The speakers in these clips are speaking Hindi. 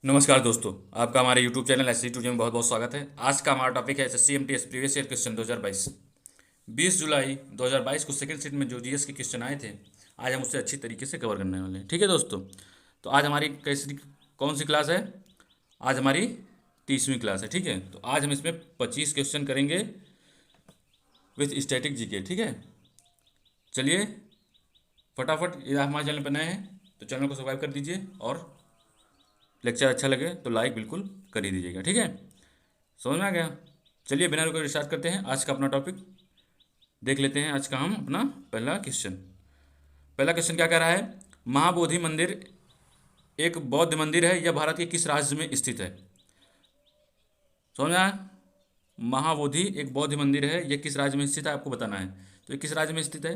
नमस्कार दोस्तों, आपका हमारे YouTube चैनल एस सी में बहुत बहुत स्वागत है। आज का हमारा टॉपिक है SSC MTS previous year question 2022। 20 जुलाई 2022 को सेकंड सीट में जो जीएस के क्वेश्चन आए थे, आज हम उससे अच्छी तरीके से कवर करने वाले हैं। ठीक है दोस्तों, तो आज हमारी कैसी कौन सी क्लास है? आज हमारी 30वीं क्लास है। ठीक है, तो आज हम इसमें 25 क्वेश्चन करेंगे विथ स्टैटिक जीके। ठीक है, चलिए फटाफट। ये हमारे चैनल पर नए हैं तो चैनल को सब्सक्राइब कर दीजिए और लेक्चर अच्छा लगे तो लाइक बिल्कुल कर ही दीजिएगा। ठीक है, समझ में आ गया? चलिए बिना रुके स्टार्ट करते हैं। आज का अपना टॉपिक देख लेते हैं। आज का हम अपना पहला क्वेश्चन क्या कह रहा है? महाबोधि मंदिर एक बौद्ध मंदिर है, यह भारत के किस राज्य में स्थित है? समझ में आया? महाबोधि एक बौद्ध मंदिर है, यह किस राज्य में स्थित है आपको बताना है। तो ये किस राज्य में स्थित है?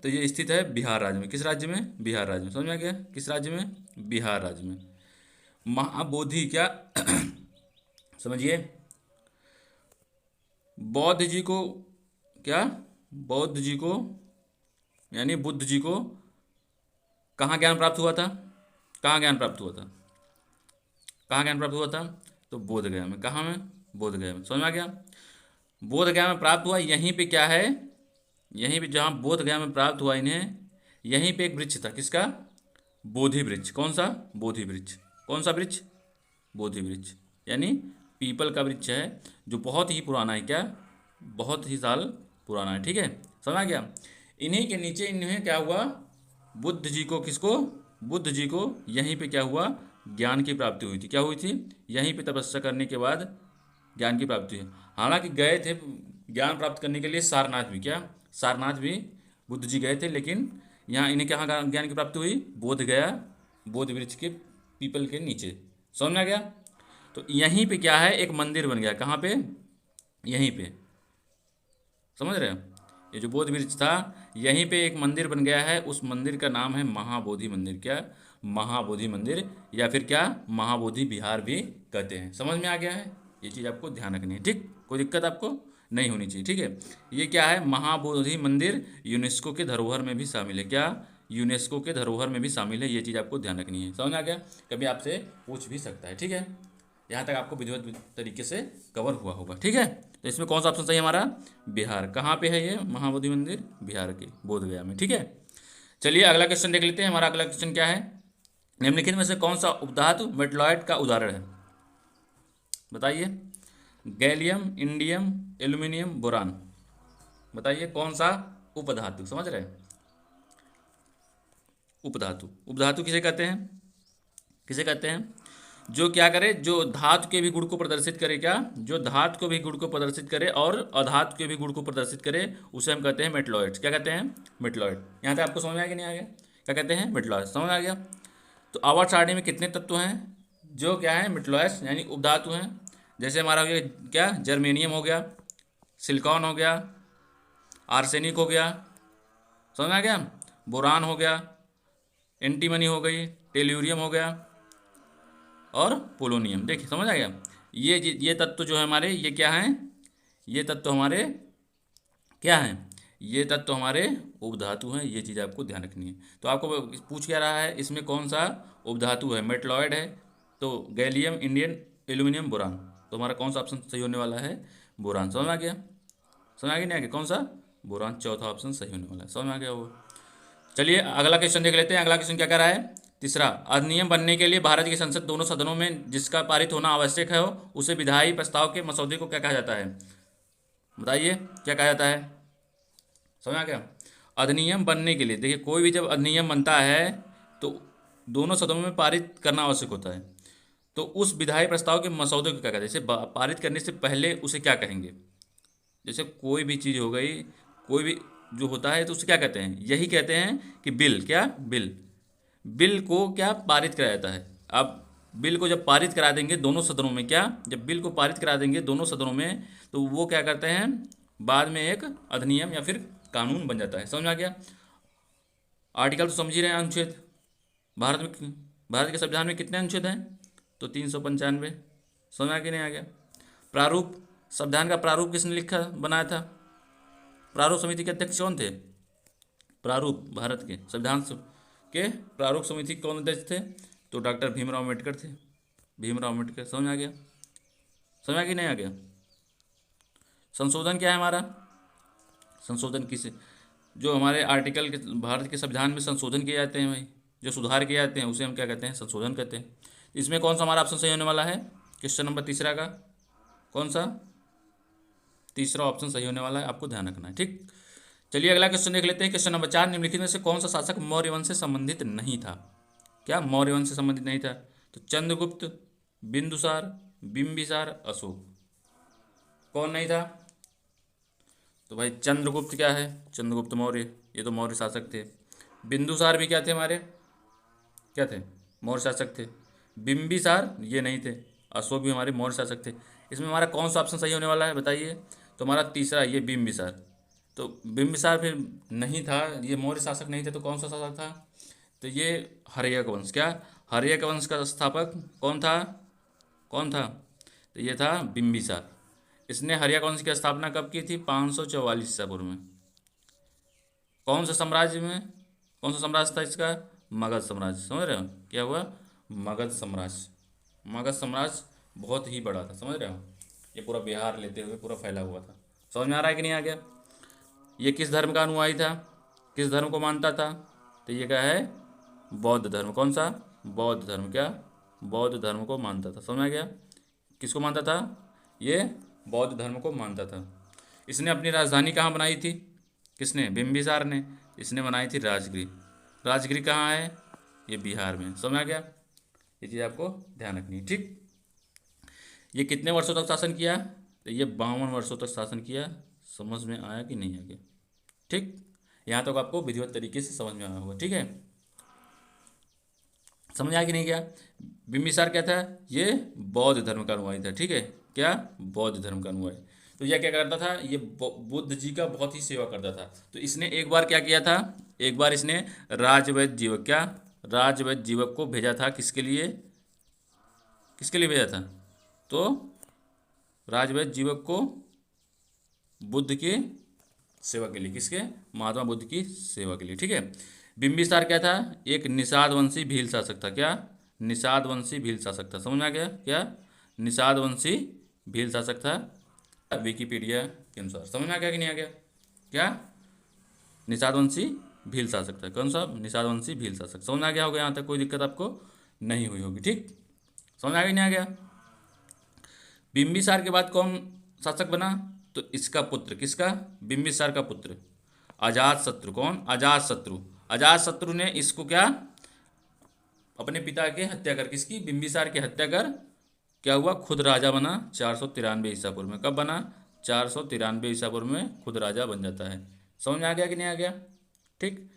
तो ये स्थित है बिहार राज्य में। किस राज्य में? बिहार राज्य में। समझ में आ गया? किस राज्य में? बिहार राज्य में। महाबोधि क्या समझिए, बौद्ध जी को क्या, बौद्ध जी को यानी बुद्ध जी को कहाँ ज्ञान प्राप्त हुआ था? कहाँ ज्ञान प्राप्त हुआ था? कहाँ ज्ञान प्राप्त हुआ था? तो बोध गया में। कहाँ में? बोध गया में। समझ में आ गया? बोध गया में प्राप्त हुआ। यहीं पे क्या है, यहीं पे जहाँ बोध गया में प्राप्त हुआ इन्हें, यहीं पे एक वृक्ष था। किसका? बोधि वृक्ष। कौन सा? बोधि वृक्ष। कौन सा वृक्ष? बोधि वृक्ष यानी पीपल का वृक्ष है, जो बहुत ही पुराना है। क्या? बहुत ही साल पुराना है। ठीक है, समझ आ गया? इन्हीं के नीचे इन्हें क्या हुआ? बुद्ध जी को, किसको? बुद्ध जी को यहीं पे क्या हुआ? ज्ञान की प्राप्ति हुई थी। क्या हुई थी? यहीं पे तपस्या करने के बाद ज्ञान की प्राप्ति हुई। हालांकि गए थे ज्ञान प्राप्त करने के लिए सारनाथ भी। क्या? सारनाथ भी बुद्ध जी गए थे, लेकिन यहाँ इन्हें कहाँ ज्ञान की प्राप्ति हुई? बोध गया, बोध वृक्ष के पीपल के नीचे। समझ में आ गया? तो यहीं पे क्या है? एक मंदिर बन गया। कहाँ पे? यहीं पे। समझ रहे हो? ये जो बोध वृक्ष था, यहीं पे एक मंदिर बन गया है। उस मंदिर का नाम है महाबोधि मंदिर। क्या? महाबोधि मंदिर, या फिर क्या, महाबोधि विहार भी कहते हैं। समझ में आ गया है? ये चीज़ आपको ध्यान रखनी है। ठीक, कोई दिक्कत आपको नहीं होनी चाहिए। ठीक है, ये क्या है? महाबोधि मंदिर यूनेस्को के धरोहर में भी शामिल है। क्या? यूनेस्को के धरोहर में भी शामिल है। ये चीज़ आपको ध्यान रखनी है। समझ में आ गया? कभी आपसे पूछ भी सकता है। ठीक है, यहाँ तक आपको विधिवत तरीके से कवर हुआ होगा। ठीक है, तो इसमें कौन सा ऑप्शन सही है हमारा? बिहार। कहाँ पे है ये महाबोधि मंदिर? बिहार के बोधगया में। ठीक है, चलिए अगला क्वेश्चन देख लेते हैं। हमारा अगला क्वेश्चन क्या है? निम्नलिखित में से कौन सा उपधातु मेटलॉयड का उदाहरण है? बताइए। Gallium, indium, aluminium, boron. बताइए कौन सा उपधातु। समझ रहे हैं? उपधातु, उपधातु किसे कहते हैं? किसे कहते हैं? जो क्या करे, जो धातु के भी गुण को प्रदर्शित करे। क्या? जो धातु को भी गुण को प्रदर्शित करे और अधातु के भी गुण को प्रदर्शित करे, उसे हम कहते हैं मेटलॉइड्स। क्या कहते हैं? मेटलॉइड। यहाँ तक आपको समझ में आ गया नहीं आ गया? क्या कहते हैं? मेटलॉइड। समझ में आ गया? तो आवर्त सारणी में कितने तत्व हैं जो क्या है? मेटलॉइड्स यानी उपधातु हैं। जैसे हमारा हो गया क्या? जर्मेनियम हो गया, सिलिकॉन हो गया, आर्सेनिक हो गया। समझ में आ गया? बोरान हो गया, एंटीमनी हो गई, टेल्यूरियम हो गया और पोलोनियम। देखिए समझ आ गया? ये तत्व जो है हमारे, ये क्या हैं? ये तत्व हमारे क्या हैं? ये तत्व हमारे उपधातु हैं। ये चीज़ आपको ध्यान रखनी है। तो आपको पूछ क्या रहा है, इसमें कौन सा उपधातु है? मेटलॉयड है तो गैलियम, इंडियन, एल्यूमिनियम, बोरान। तो हमारा कौन सा ऑप्शन सही होने वाला है? बोरान। समझ में आ गया? समझ आ गया नहीं आ गया? कौन सा? बोरान चौथा ऑप्शन सही होने वाला है। समझ में आ गया वो? चलिए अगला क्वेश्चन देख लेते हैं। अगला क्वेश्चन क्या कह रहा है? तीसरा, अधिनियम बनने के लिए भारत की संसद दोनों सदनों में जिसका पारित होना आवश्यक है उसे विधायी प्रस्ताव के मसौदे को क्या कहा जाता है? बताइए क्या कहा जाता है? समझ आ गया? अधिनियम बनने के लिए, देखिए कोई भी जब अधिनियम बनता है तो दोनों सदनों में पारित करना आवश्यक होता है। तो उस विधायी प्रस्ताव के मसौदे को क्या कहते हैं? जैसे पारित करने से पहले उसे क्या कहेंगे? जैसे कोई भी चीज़ हो गई, कोई भी जो होता है तो उसे क्या कहते हैं? यही कहते हैं कि बिल। क्या? बिल। बिल को क्या पारित कराया जाता है? अब बिल को जब पारित करा देंगे दोनों सदनों में, क्या, जब बिल को पारित करा देंगे दोनों सदनों में, तो वो क्या करते हैं? बाद में एक अधिनियम या फिर कानून बन जाता है। समझ में आ गया? आर्टिकल तो समझ ही रहे हैं। अनुच्छेद भारत के संविधान में कितने अनुच्छेद हैं? तो 395। समझ में आ गया नहीं आ गया? प्रारूप, संविधान का प्रारूप किसने लिखा बनाया था? प्रारूप समिति के अध्यक्ष कौन थे? प्रारूप भारत के संविधान के प्रारूप समिति के कौन अध्यक्ष थे? तो डॉक्टर भीमराव अम्बेडकर थे। भीमराव अम्बेडकर। समझ में आ गया? समझ में आ गया नहीं आ गया? संशोधन क्या है हमारा? संशोधन किसे, जो हमारे आर्टिकल के, भारत के संविधान में संशोधन किए जाते हैं भाई, जो सुधार किए जाते हैं उसे हम क्या कहते हैं? संशोधन कहते हैं। इसमें कौन सा हमारा ऑप्शन सही होने वाला है? क्वेश्चन नंबर तीसरा का कौन सा? तीसरा ऑप्शन सही होने वाला है, आपको ध्यान रखना है। ठीक, चलिए अगला क्वेश्चन देख लेते हैं। क्वेश्चन नंबर 4, निम्नलिखित में से कौन सा शासक मौर्य वंश से संबंधित नहीं था? क्या मौर्य वंश से संबंधित नहीं था? तो चंद्रगुप्त, बिंदुसार, बिंबिसार, अशोक। कौन नहीं था? तो भाई चंद्रगुप्त क्या है? चंद्रगुप्त मौर्य, ये तो मौर्य शासक थे। बिंदुसार भी क्या थे हमारे? क्या थे? मौर्य शासक थे। बिंबिसार ये नहीं थे। अशोक भी हमारे मौर्य शासक थे। इसमें हमारा कौन सा ऑप्शन सही होने वाला है बताइए? तो हमारा तीसरा ये बिंबिसार। तो बिंबिसार फिर नहीं था, ये मौर्य शासक नहीं थे, तो कौन सा शासक था? तो ये हर्यक वंश। क्या? हर्यक वंश का स्थापक कौन था? कौन था? तो ये था बिंबिसार। इसने हर्यक वंश की स्थापना कब की थी? 544 ईसा पूर्व में। कौन सा साम्राज्य में? कौन सा साम्राज्य था इसका? मगध साम्राज्य। समझ रहे हो क्या हुआ? मगध साम्राज्य। मगध साम्राज्य बहुत ही बड़ा था, समझ रहे हो? ये पूरा बिहार लेते हुए पूरा फैला हुआ था। समझ में आ रहा है कि नहीं आ गया? ये किस धर्म का अनुयायी था? किस धर्म को मानता था? तो ये क्या है? बौद्ध धर्म। कौन सा? बौद्ध धर्म। क्या? बौद्ध धर्म को मानता था। समझ में आ गया? किसको मानता था? ये बौद्ध धर्म को मानता था। इसने अपनी राजधानी कहाँ बनाई थी? किसने? बिंबिसार ने। इसने बनाई थी राजगृह। राजगृह कहाँ है? ये बिहार में। समझ में आ गया? ये चीज़ आपको ध्यान रखनी है। ठीक, ये कितने वर्षों तक शासन किया? तो ये 52 वर्षों तक शासन किया। समझ में आया कि नहीं आ गया? ठीक, यहाँ तक आपको विधिवत तरीके से समझ में आया होगा। ठीक है, समझ आया कि नहीं गया? बिंबिसार क्या था? ये बौद्ध धर्म का अनुयायी था। ठीक है, क्या? बौद्ध धर्म का अनुयायी। तो यह क्या करता था? ये बुद्ध जी का बहुत ही सेवा करता था। तो इसने एक बार क्या किया था? एक बार इसने राजवैद्य जीवक, क्या? राजवैद्य जीवक को भेजा था। किसके लिए? किसके लिए भेजा था? तो राजवैद्य जीवक को बुद्ध के सेवा के लिए। किसके? महात्मा बुद्ध की सेवा के लिए। ठीक है, बिंबिसार क्या था? एक निषाद वंशी भील शासक था। क्या? निषाद वंशी भील शासक था। समझ में आ गया? क्या? निषाद वंशी भील शासक था विकिपीडिया के अनुसार। समझ में आ गया कि नहीं आ गया? क्या? निषाद वंशी भील शासक था। कौन सा? निषाद वंशी भील शासक। समझ में आ गया होगा? यहाँ तक कोई दिक्कत आपको नहीं हुई होगी। ठीक, समझ में आ गया नहीं आ गया? बिंबिसार के बाद कौन शासक बना? तो इसका पुत्र। किसका? बिंबिसार का पुत्र अजातशत्रु। कौन? अजातशत्रु। अजातशत्रु ने इसको क्या? अपने पिता के हत्या कर, किसकी? बिंबिसार की हत्या कर क्या हुआ? खुद राजा बना 493 ईसा पूर्व में। कब बना? 493 ईसा पूर्व में खुद राजा बन जाता है। समझ में आ गया कि नहीं आ गया? ठीक,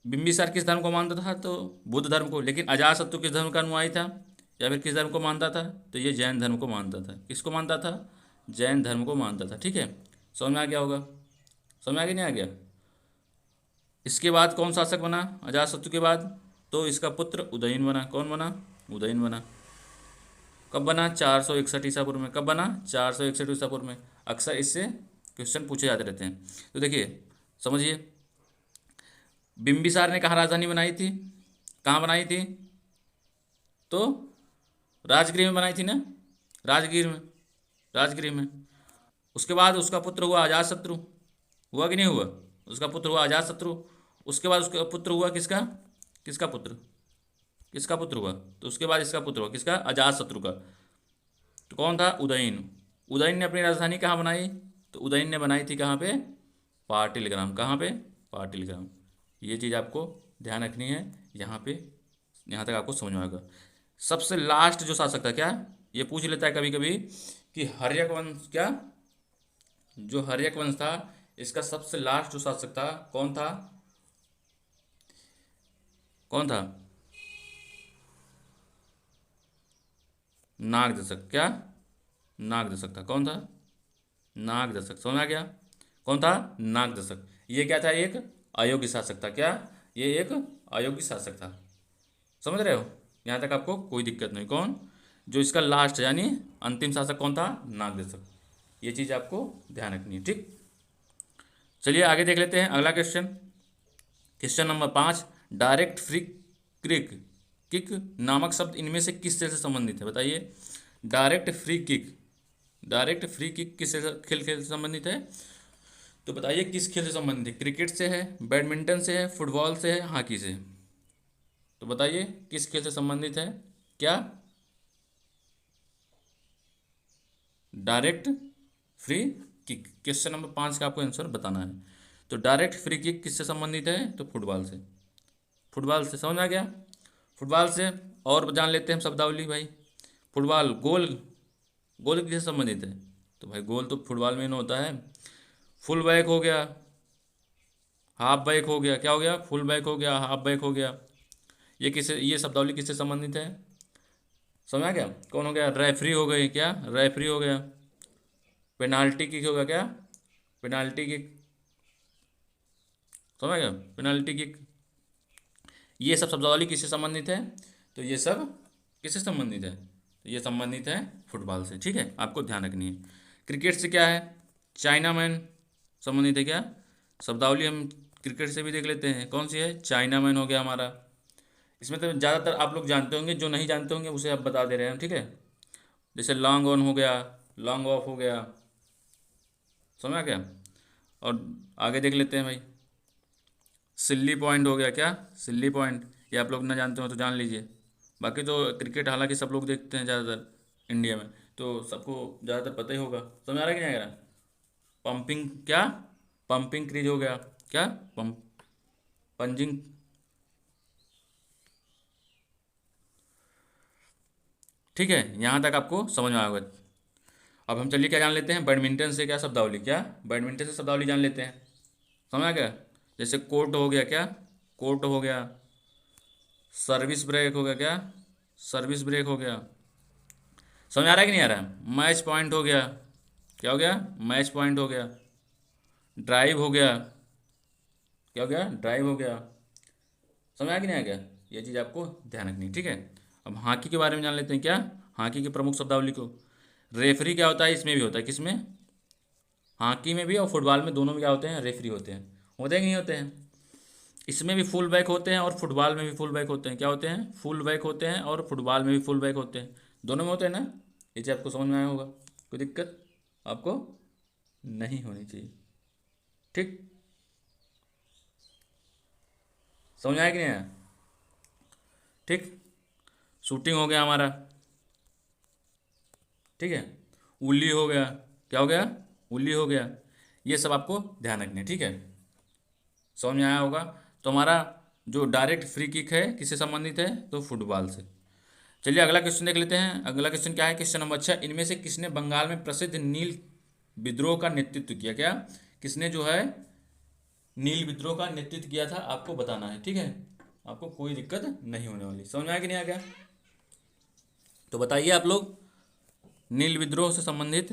बिंबिसार किस धर्म को मानता था? तो बुद्ध धर्म को। लेकिन अजातशत्रु किस धर्म का अनुयायी था, या फिर किस धर्म को मानता था? तो ये जैन धर्म को मानता था। किसको मानता था? जैन धर्म को मानता था। ठीक है, समझ में आ गया होगा? समझ में आ गया नहीं आ गया? इसके बाद कौन शासक बना अजातशत्रु के बाद? तो इसका पुत्र उदयन बना। कौन बना? उदयन बना। कब बना? 461 ईसा पूर्व में। कब बना? 461 ईसा पूर्व में। अक्सर इससे क्वेश्चन पूछे जाते रहते हैं। तो देखिए, समझिए, बिंबिसार ने कहाँ राजधानी बनाई थी? कहाँ बनाई थी? तो राजगृह में बनाई थी ना? राजगीर में। राजगृह में। उसके बाद उसका पुत्र हुआ अजातशत्रु। हुआ कि नहीं हुआ? उसका पुत्र हुआ अजातशत्रु। उसके बाद उसका पुत्र हुआ किसका? किसका पुत्र? किसका पुत्र हुआ? तो उसके बाद इसका पुत्र हुआ किसका? अजातशत्रु का। तो कौन था? उदयन। उदयन ने अपनी राजधानी कहाँ बनाई? तो उदयन ने बनाई थी कहाँ पे? पाटिलग्राम। कहाँ पे? पाटिलग्राम। ये चीज़ आपको ध्यान रखनी है यहाँ पे। यहाँ तक आपको समझ में आएगा। सबसे लास्ट जो शासक था, क्या ये पूछ लेता है कभी कभी कि हर्यक वंश, क्या जो हर्यक वंश था इसका सबसे लास्ट जो शासक था कौन था? कौन था? नागदशक। क्या? नागदशक था। कौन था? नागदशक। समझ में आ गया? कौन था? नागदशक। ये क्या था? एक अयोग्य शासक था। क्या? ये एक अयोग्य शासक था। समझ रहे हो? यहाँ तक आपको कोई दिक्कत नहीं। कौन? जो इसका लास्ट यानी अंतिम शासक कौन था? नागदशक। ये चीज़ आपको ध्यान रखनी है। ठीक, चलिए आगे देख लेते हैं अगला question. Question number 5, direct free crick kick नामक शब्द इनमें से किस खेल से संबंधित है? बताइए। Direct free kick, direct free kick किस खेल खेल से संबंधित है? तो बताइए किस खेल से संबंधित है? क्रिकेट से है, बैडमिंटन से है, फुटबॉल से है, हॉकी से? तो बताइए किस खेल से संबंधित है? क्या? Direct free kick. Question number 5 का आपको आंसर बताना है। तो डायरेक्ट फ्री किक किससे संबंधित है? तो फुटबॉल से, फुटबॉल से। समझ में आ गया? फुटबॉल से। और जान लेते हैं हम शब्दावली भाई। फुटबॉल, गोल, गोल किससे संबंधित है? तो भाई गोल तो फुटबॉल में ही होता है। फुल बैक हो गया, हाफ बैक हो गया, क्या हो गया? फुल बैक हो गया, हाफ बैक हो गया। ये शब्दावली किससे संबंधित है? समझ आ गया? कौन हो गया? रेफरी हो गई, क्या? रेफरी हो गया। पेनाल्टी किक हो गया, क्या? Penalty kick. समझ गया? Penalty kick. ये सब शब्दावली किससे संबंधित है? तो ये सब किससे संबंधित है? तो ये संबंधित है फुटबॉल से। ठीक है, आपको ध्यान रखनी है। क्रिकेट से क्या है? चाइना मैन संबंधित है क्या? शब्दावली हम क्रिकेट से भी देख लेते हैं। कौन सी है? चाइना मैन हो गया हमारा। इसमें तो ज़्यादातर आप लोग जानते होंगे, जो नहीं जानते होंगे उसे आप बता दे रहे हैं। ठीक है, जैसे लॉन्ग ऑन हो गया, लॉन्ग ऑफ हो गया। समझ आ गया? और आगे देख लेते हैं भाई। सिल्ली पॉइंट हो गया, क्या? सिल्ली पॉइंट। ये आप लोग ना जानते हो तो जान लीजिए। बाकी तो क्रिकेट हालांकि सब लोग देखते हैं ज़्यादातर इंडिया में, तो सबको ज़्यादातर पता ही होगा। समझ आ रहा है कि नहीं आ रहा? पंपिंग, क्या? पंपिंग क्रीज हो गया, क्या? पंप, पंजिंग। ठीक है, यहाँ तक आपको समझ में आएगा। अब हम चलिए क्या जान लेते हैं बैडमिंटन से। क्या शब्दावली? क्या? बैडमिंटन से शब्दावली जान लेते हैं। समझ आ गया? जैसे कोर्ट हो गया, क्या? कोर्ट हो गया। सर्विस ब्रेक हो गया, क्या? सर्विस ब्रेक हो गया। समझ आ रहा है कि नहीं आ रहा है? मैच पॉइंट हो गया, क्या हो गया? मैच पॉइंट हो गया। ड्राइव हो गया, क्या हो गया? ड्राइव हो गया। समझ आ कि नहीं आ गया? ये चीज़ आपको ध्यान रखनी है। ठीक है, अब हॉकी के बारे में जान लेते हैं। क्या? हॉकी की प्रमुख शब्दावली को। रेफरी क्या होता है? इसमें भी होता है। किसमें? हॉकी में भी और फुटबॉल में, दोनों में क्या होते हैं? रेफरी होते हैं। होते हैं कि नहीं होते हैं? इसमें भी फुल बैक होते हैं और फुटबॉल में भी फुल बैक होते हैं। क्या होते हैं? फुल बैक होते हैं और फुटबॉल में भी फुल बैक होते हैं। दोनों में होते हैं ना? ये चीज़ आपको समझ में आया होगा। कोई दिक्कत आपको नहीं होनी चाहिए। ठीक, समझ आया कि नहीं आया? ठीक, शूटिंग हो गया हमारा। ठीक है, उल्ली हो गया, क्या हो गया? उल्ली हो गया। ये सब आपको ध्यान रखना है। ठीक है, समझ में आया होगा। तो हमारा जो डायरेक्ट फ्री किक है किससे संबंधित है? तो फुटबॉल से। चलिए अगला क्वेश्चन देख लेते हैं। अगला क्वेश्चन क्या है? क्वेश्चन नंबर 6, इनमें से किसने बंगाल में प्रसिद्ध नील विद्रोह का नेतृत्व किया? क्या? किसने जो है नील विद्रोह का नेतृत्व किया था? आपको बताना है। ठीक है, आपको कोई दिक्कत नहीं होने वाली। समझ में आया कि नहीं आ गया? तो बताइए आप लोग, नील विद्रोह से संबंधित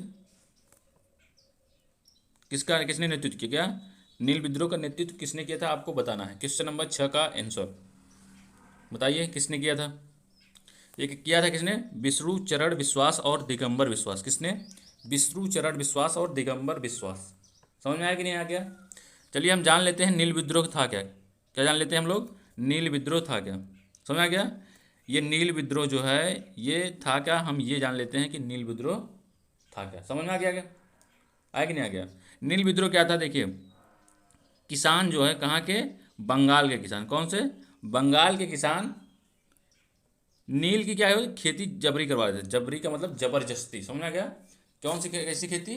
किसका, किसने नेतृत्व किया? क्या? नील विद्रोह का नेतृत्व किसने किया था? आपको बताना है। क्वेश्चन नंबर 6 का आंसर बताइए, किसने किया था? एक किया था किसने? विष्णु चरण विश्वास और दिगंबर विश्वास। किसने? विष्णु चरण विश्वास और दिगंबर विश्वास। समझ में आया कि नहीं आ गया? चलिए हम जान लेते हैं नील विद्रोह था क्या। क्या जान लेते हैं हम लोग? नील विद्रोह था क्या? समझ आ गया? ये नील विद्रोह जो है ये था क्या, हम ये जान लेते हैं कि नील विद्रोह था क्या। समझ में आ गया? क्या आया कि नहीं आ गया? नील विद्रोह क्या था? देखिए, किसान जो है कहाँ के? बंगाल के किसान। कौन से? बंगाल के किसान नील की क्या है? खेती जबरी करवा रहे थे। जबरी का मतलब जबरदस्ती। समझ में आ गया? कौन सी कैसी खेती?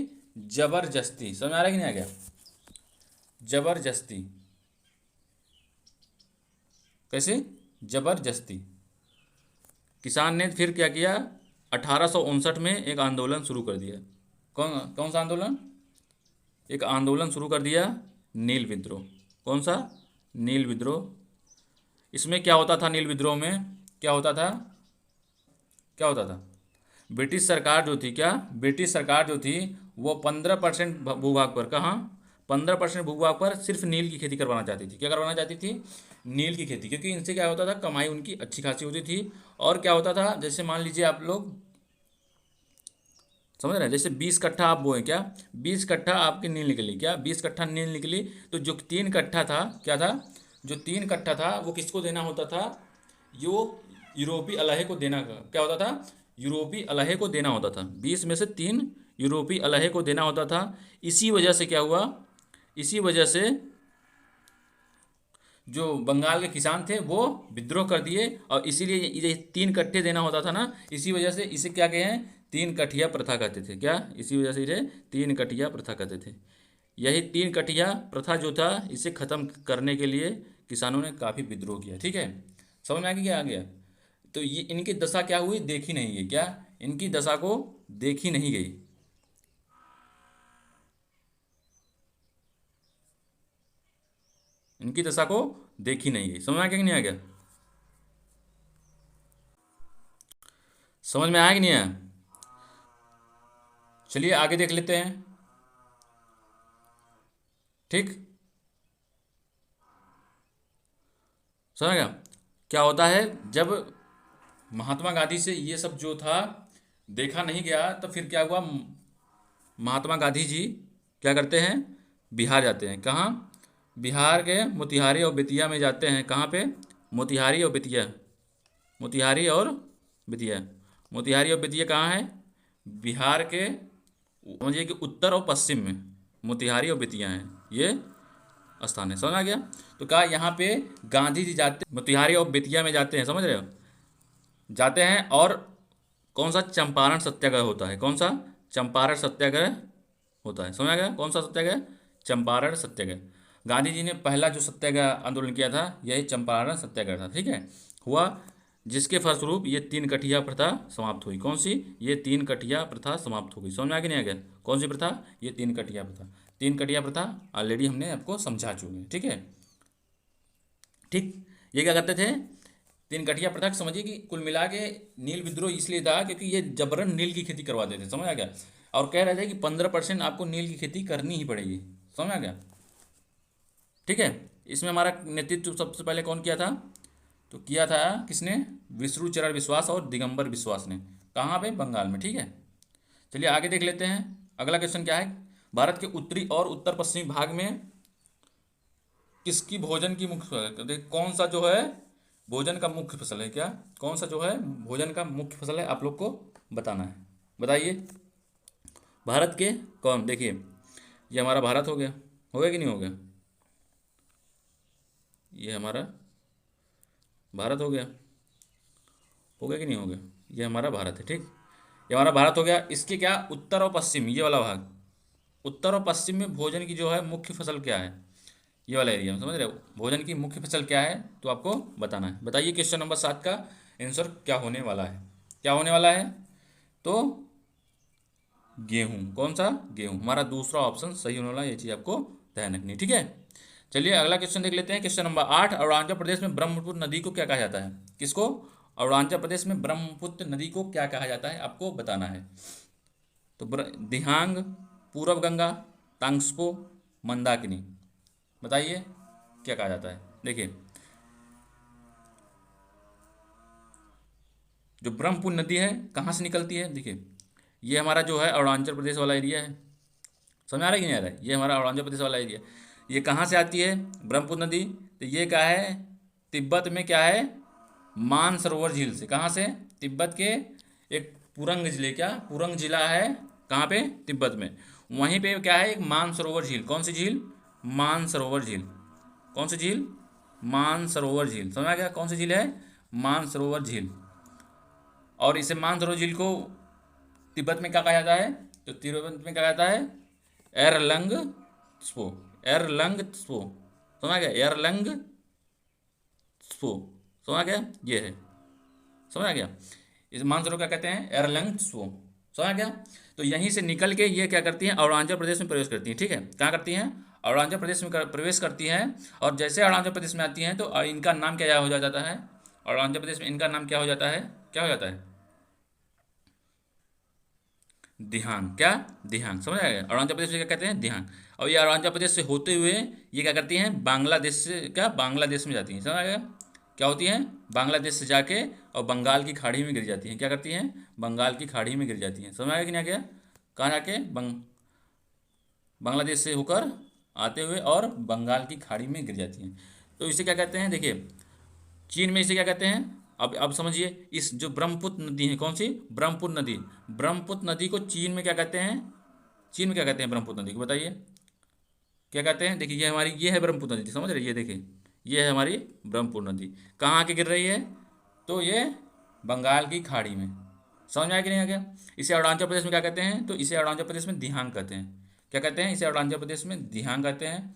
जबरदस्ती। समझ में आ रहा है कि नहीं आ गया? जबरदस्ती। कैसे? जबरदस्ती। किसान ने फिर क्या किया? 1859 में एक आंदोलन शुरू कर दिया। कौन कौन सा आंदोलन? एक आंदोलन शुरू कर दिया, नील विद्रोह। कौन सा? नील विद्रोह। इसमें क्या होता था? नील विद्रोह में क्या होता था? क्या होता था? ब्रिटिश सरकार जो थी, क्या? ब्रिटिश सरकार जो थी वो 15% भूभाग पर, कहाँ? 15% भूभाग पर सिर्फ नील की खेती करवाना चाहती थी। क्या करवाना चाहती थी? नील की खेती। क्योंकि इनसे क्या होता था? कमाई उनकी अच्छी खासी होती थी। और क्या होता था? जैसे मान लीजिए आप लोग समझ रहे हैं, जैसे 20 कट्ठा आप बोए, क्या? 20 कट्ठा आपकी नील निकली, क्या? 20 कट्ठा नील निकली, तो जो 3 कट्ठा था, क्या था? जो 3 कट्ठा था वो किसको देना होता था? यो यूरोपीय अलहे को देना का क्या होता था, यूरोपीय अलहे को देना होता था, 20 में से 3 यूरोपीय अलहे को देना होता था। इसी वजह से क्या हुआ, इसी वजह से जो बंगाल के किसान थे वो विद्रोह कर दिए, और इसीलिए ये 3 कट्ठे देना होता था ना, इसी वजह से इसे क्या कहे हैं, 3 कठिया प्रथा कहते थे। क्या, इसी वजह से इसे 3 कठिया प्रथा कहते थे। यही 3 कठिया प्रथा जो था, इसे ख़त्म करने के लिए किसानों ने काफ़ी विद्रोह किया। ठीक है, समझ में आ गया, आ गया। तो ये इनकी दशा क्या हुई, देखी नहीं गई। क्या, इनकी दशा को देखी नहीं गई। इनकी दशा को देखी नहीं गई। समझ में आ गया कि नहीं आ गया, समझ में आया कि नहीं आया। चलिए आगे देख लेते हैं। ठीक, समझ गया। क्या होता है, जब महात्मा गांधी से ये सब जो था देखा नहीं गया, तो फिर क्या हुआ, महात्मा गांधी जी क्या करते हैं, बिहार जाते हैं। कहाँ, बिहार के मोतिहारी और बेतिया में जाते हैं। कहाँ पे, मोतिहारी और बेतिया, मोतिहारी और बेतिया। मोतिहारी और बेतिया कहाँ है, बिहार के समझिए कि उत्तर और पश्चिम में मोतिहारी और बेतिया हैं, ये स्थान है। समझ आ गया। तो कहा यहाँ पे गांधी जी जाते मोतिहारी और बेतिया में जाते हैं, समझ रहे हो, जाते हैं। और कौन सा, चंपारण सत्याग्रह होता है। कौन सा, चंपारण सत्याग्रह होता है। समझ आ गया, कौन सा सत्याग्रह, चंपारण सत्याग्रह। गांधी जी ने पहला जो सत्याग्रह आंदोलन किया था, यही चंपारण सत्याग्रह था। ठीक है, हुआ, जिसके फलस्वरूप ये 3 कठिया प्रथा समाप्त हुई। कौन सी, ये 3 कठिया प्रथा समाप्त हो गई। समझ में आ गया नहीं आ गया, कौन सी प्रथा, ये 3 कठिया प्रथा। 3 कठिया प्रथा ऑलरेडी हमने आपको समझा चुके हैं। ठीक है, ठीक। ये क्या करते थे, 3 कठिया प्रथा समझिए कि कुल मिला के नील विद्रोह इसलिए था क्योंकि ये जबरन नील की खेती करवा देते थे। समझ आ गया। और कह रहे थे कि 15% आपको नील की खेती करनी ही पड़ेगी। समझ आ गया। ठीक है, इसमें हमारा नेतृत्व सबसे पहले कौन किया था, तो किया था किसने, विष्णुचरण विश्वास और दिगंबर विश्वास ने। कहाँ पे, बंगाल में। ठीक है, चलिए आगे देख लेते हैं। अगला क्वेश्चन क्या है, भारत के उत्तरी और उत्तर पश्चिमी भाग में किसकी भोजन की मुख्य फसल है, कौन सा जो है भोजन का मुख्य फसल है। क्या, कौन सा जो है भोजन का मुख्य फसल है, आप लोग को बताना है। बताइए, भारत के कौन, देखिए ये हमारा भारत हो गया कि नहीं हो गया, ये हमारा भारत हो गया कि नहीं हो गया, ये हमारा भारत है। ठीक, ये हमारा भारत हो गया। इसके क्या, उत्तर और पश्चिम, ये वाला भाग, उत्तर और पश्चिम में भोजन की जो है मुख्य फसल क्या है, ये वाला एरिया में, समझ रहे हो, भोजन की मुख्य फसल क्या है, तो आपको बताना है। बताइए क्वेश्चन नंबर 7 का आंसर क्या होने वाला है, क्या होने वाला है, तो गेहूं। कौन सा, गेहूं। हमारा दूसरा ऑप्शन सही होने वाला है, ये चीज़ आपको ध्यान रखनी है। ठीक है, चलिए अगला क्वेश्चन देख लेते हैं। क्वेश्चन नंबर 8, अरुणाचल प्रदेश में ब्रह्मपुत्र नदी को क्या कहा जाता है, किसको, अरुणाचल प्रदेश में ब्रह्मपुत्र नदी को क्या कहा जाता है, आपको बताना है। तो दिहांग, पूर्व गंगा, तांग्सपो, मंदाकिनी। बताइए क्या कहा जाता है। देखिए, जो ब्रह्मपुत्र नदी है कहाँ से निकलती है, देखिए ये हमारा जो है अरुणाचल प्रदेश वाला एरिया है। समझ आ रहा है कि नहीं आ रहा है, ये हमारा अरुणाचल प्रदेश वाला एरिया। ये कहाँ से आती है ब्रह्मपुत्र नदी, तो ये क्या है, तिब्बत में क्या है, मानसरोवर झील से। कहाँ से, तिब्बत के एक पुरंग जिले, क्या पुरंग जिला है, कहाँ पे, तिब्बत में। वहीं पे क्या है, एक मानसरोवर झील। कौन सी झील, मानसरोवर झील। कौन सी झील, मानसरोवर झील। समझ आ गया, कौन सी झील है, मानसरोवर झील। और इसे मानसरोवर झील को तिब्बत में क्या कहा जाता है, तो तिब्बत में क्या कहता है, एरलंग स्पो, एरलंग स्पो। समझ गया, एरलंग स्पो। समझ गया, ये है, समझ आ गया। इस मानसरोवर क्या कहते हैं, एरलंग स्पो। समझ गया। तो यहीं से निकल के ये क्या करती हैं, अरुणाचल प्रदेश में प्रवेश करती हैं। ठीक है, कहाँ करती हैं, अरुणाचल प्रदेश में प्रवेश करती हैं। और जैसे अरुणाचल प्रदेश में आती हैं तो इनका नाम क्या हो जाता है, अरुणाचल प्रदेश में इनका नाम क्या हो जाता है, क्या हो जाता है, दिहांग। क्या, दिहांग। समझ आएगा, अरुणाचल प्रदेश से क्या कहते हैं, दिहांग। और ये अरुणाचल प्रदेश से होते हुए ये क्या करती हैं, बांग्लादेश से, क्या बांग्लादेश में जाती हैं। समझ आएगा, क्या होती हैं, बांग्लादेश से जाके और बंगाल की खाड़ी में गिर जाती हैं। क्या करती हैं, बंगाल की खाड़ी में गिर जाती हैं। समझ आएगा कि नहीं आ गया, कहाँ जाके, बांग्लादेश से होकर आते हुए और बंगाल की खाड़ी में गिर जाती हैं। तो इसे क्या कहते हैं, देखिए चीन में इसे क्या कहते हैं, अब समझिए, इस जो ब्रह्मपुत्र नदी है, कौन सी ब्रह्मपुत्र नदी, ब्रह्मपुत्र नदी को चीन में क्या कहते हैं, चीन में क्या कहते हैं ब्रह्मपुत्र नदी को, बताइए क्या कहते हैं। देखिए ये है ब्रह्मपुत्र नदी, समझ रहे, ये देखिए ये है हमारी ब्रह्मपुत्र नदी, कहाँ आके गिर रही है, तो ये बंगाल की खाड़ी में। समझ में आया कि नहीं आ गया। इसे अरुणाचल प्रदेश में क्या कहते हैं, तो इसे अरुणाचल प्रदेश में दिहांग कहते हैं। क्या कहते हैं, इसे अरुणाचल प्रदेश में दिहांग कहते हैं।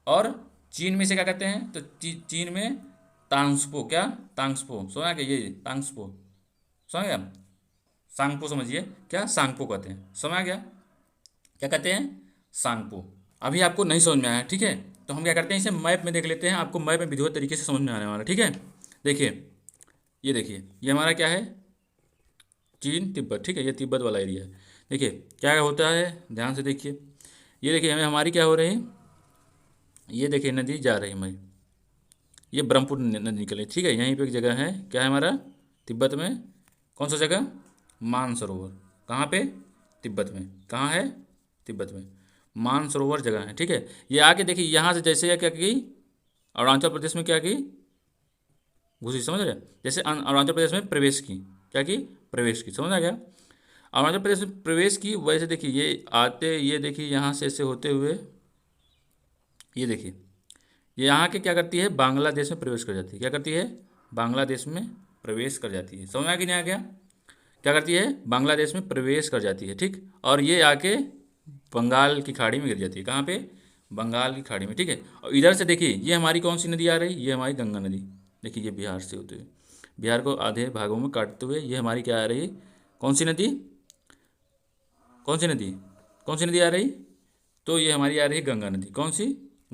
और चीन में इसे क्या कहते हैं, तो चीन में तांग्सपो, क्या तांग्सपो, समझ गया, ये तांग्सपो, समझ गया, सांगपो समझिए, क्या सांगपो कहते हैं, समझ आ गया, क्या कहते हैं, सांगपो। अभी आपको नहीं समझ में आया, ठीक है, तो हम क्या करते हैं, इसे मैप में देख लेते हैं, आपको मैप में विधिवत तरीके से समझ में आने वाला, ठीक है। देखिए ये देखिए, ये हमारा क्या है, चीन तिब्बत, ठीक है, ये तिब्बत वाला एरिया है। देखिए क्या होता है, ध्यान से देखिए, ये देखिए हमें हमारी क्या हो रही है, ये देखिए नदी जा रही है हमारी, ये ब्रह्मपुत्र नदी निकले, ठीक है। यहीं पे एक जगह है, क्या है हमारा, तिब्बत में, कौन सा जगह, मानसरोवर, कहाँ पे, तिब्बत में, कहाँ है, तिब्बत में मानसरोवर जगह है, ठीक है। ये आके देखिए यहाँ से जैसे क्या की, अरुणाचल प्रदेश में क्या की, घुसी, समझ रहे, जैसे अरुणाचल प्रदेश में प्रवेश की, क्या की, प्रवेश की, समझ आ गया। अरुणाचल प्रदेश में प्रवेश की, वैसे देखिए ये आते, ये देखिए यहाँ से ऐसे होते हुए, ये देखिए ये यहाँ के क्या करती है, बांग्लादेश में प्रवेश कर जाती है, क्या करती है, बांग्लादेश में प्रवेश कर जाती है, समझ में आ कि नहीं आ गया, क्या करती है, बांग्लादेश में प्रवेश कर जाती है, ठीक। और ये आके बंगाल की खाड़ी में गिर जाती है, कहाँ पे, बंगाल की खाड़ी में, ठीक है। और इधर से देखिए ये हमारी कौन सी नदी आ रही, ये हमारी गंगा नदी, देखिए ये बिहार से होते हुए, बिहार को आधे भागों में काटते हुए ये हमारी क्या आ रही है, कौन सी नदी, कौन सी नदी, कौन सी नदी आ रही, तो ये हमारी आ रही है गंगा नदी, कौन सी,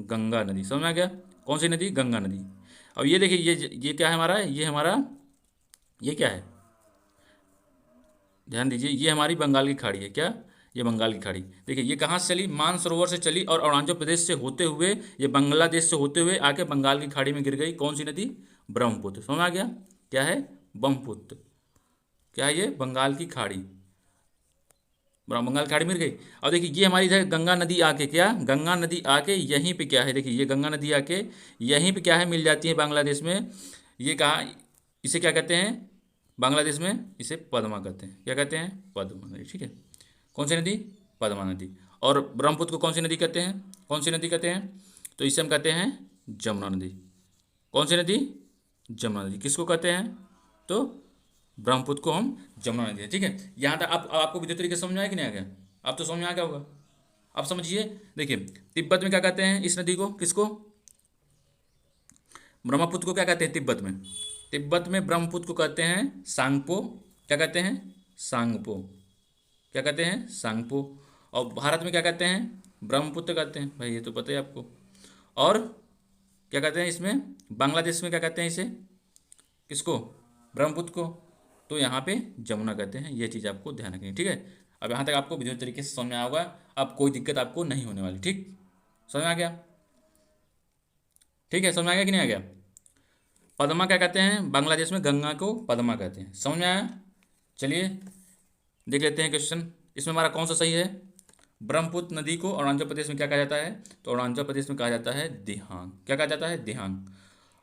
गंगा नदी, समझ में आ गया, कौन सी नदी, गंगा नदी। अब ये देखिए ये क्या है हमारा, ये हमारा, ये क्या है, ध्यान दीजिए, ये हमारी बंगाल की खाड़ी है, क्या, ये बंगाल की खाड़ी, देखिए ये कहाँ से चली, मानसरोवर से चली और अरुणाचल प्रदेश से होते हुए, ये बांग्लादेश से होते हुए आके बंगाल की खाड़ी में गिर गई, कौन सी नदी, ब्रह्मपुत्र, समझ में आ गया, क्या है, ब्रह्मपुत्र, क्या है ये, बंगाल की खाड़ी, बंगाल की खाड़ी मिल गई। और देखिए ये हमारी इधर गंगा नदी आके, क्या, गंगा नदी आके यहीं पे क्या है, देखिए ये गंगा नदी आके यहीं पे क्या है, मिल जाती है बांग्लादेश में। ये कहाँ, इसे क्या कहते हैं, बांग्लादेश में इसे पद्मा कहते हैं, क्या कहते हैं, पद्मा नदी, ठीक है। कौन सी नदी, पद्मा नदी। और ब्रह्मपुत्र को कौन सी नदी कहते हैं, कौन सी नदी कहते हैं, तो इसे हम कहते हैं जमुना नदी, कौन सी नदी, जमुना नदी। किसको कहते हैं, तो ब्रह्मपुत्र को हम जमुना नदी है, ठीक है। यहाँ तक आप आपको विद्युत तरीके से समझ में आया कि नहीं आ गया, आप तो समझ में आ गया होगा। अब समझिए, देखिए तिब्बत में क्या कहते हैं इस नदी को, किसको, ब्रह्मपुत्र को क्या कहते हैं तिब्बत में, तिब्बत में ब्रह्मपुत्र को कहते हैं सांगपो, क्या कहते हैं, सांगपो, क्या कहते हैं, सांगपो। और भारत में क्या कहते हैं, ब्रह्मपुत्र कहते हैं, भाई ये तो पता है आपको। और क्या कहते हैं इसमें, बांग्लादेश में क्या कहते हैं इसे, किसको, ब्रह्मपुत्र को, तो यहाँ पे जमुना कहते हैं, ये चीज़ आपको ध्यान रखनी है, ठीक है। अब यहाँ तक आपको विधिवत तरीके से समझ में आया होगा, अब कोई दिक्कत आपको नहीं होने वाली, ठीक, समझ में आ गया, ठीक है, समझ में आ गया कि नहीं आ गया। पद्मा क्या कहते हैं, बांग्लादेश में गंगा को पद्मा कहते हैं, समझ में आया। चलिए देख लेते हैं क्वेश्चन, इसमें हमारा कौन सा सही है। ब्रह्मपुत्र नदी को अरुणाचल प्रदेश में क्या कहा जाता है, तो अरुणाचल प्रदेश में कहा जाता है दिहांग, क्या कहा जाता है, दिहांग।